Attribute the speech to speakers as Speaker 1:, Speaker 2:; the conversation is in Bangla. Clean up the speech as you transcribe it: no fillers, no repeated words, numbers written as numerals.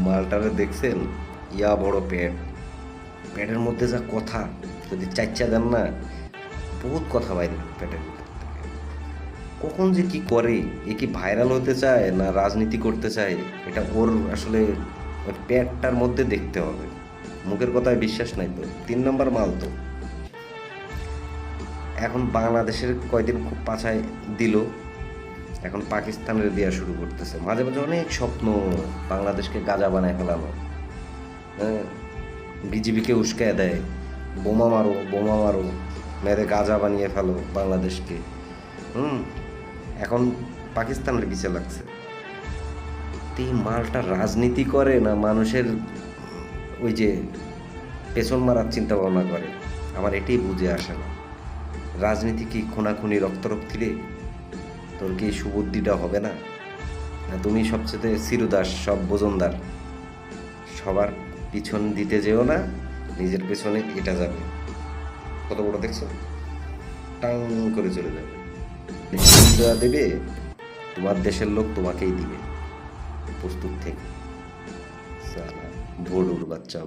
Speaker 1: মালটারে দেখছেন? ইয়া বড় পেট, পেটের মধ্যে যা কথা, যদি চাইচা দেন না, বহুত কথা বাইরে পেটের ভিতর থেকে। কখন যে কি করে, এ কি ভাইরাল হতে চায় না রাজনীতি করতে চায়, এটা ওর আসলে ওর পেটটার মধ্যে দেখতে হবে। মুখের কথায় বিশ্বাস নাই তো, 3 নম্বর মাল তো। এখন বাংলাদেশের কয়দিন খুব পাছায় দিল, এখন পাকিস্তানের দেওয়া শুরু করতেছে। মাঝে মাঝে অনেক স্বপ্ন, বাংলাদেশকে গাজা বানায় ফেলানো, হ্যাঁ, বিজিবিকে উস্কায় দেয়, বোমা মারো বোমা মারো, মেরে গাজা বানিয়ে ফেলো বাংলাদেশকে। হুম, এখন পাকিস্তানের পিছে লাগছে। তো এই মালটা রাজনীতি করে না মানুষের ওই যে পেছন মারার চিন্তা ভাবনা করে, আমার এটাই বুঝে আসে না। রাজনীতি কি খুনাখুনি রক্তারক্তি রে? তোর কি এই সুবুদ্ধিটা হবে না? না তুমি সবচেয়ে চিরদাস, সব বোজনদার, সবার পিছন দিতে যেও না, নিজের পেছনে এটা যাবে। কত বড় দেখছো, টাং করে চলে যাবে। দেওয়া দেবে, তোমার দেশের লোক তোমাকেই দিবে, প্রস্তুত থেকে। সালা ভোডুর বাচ্চা।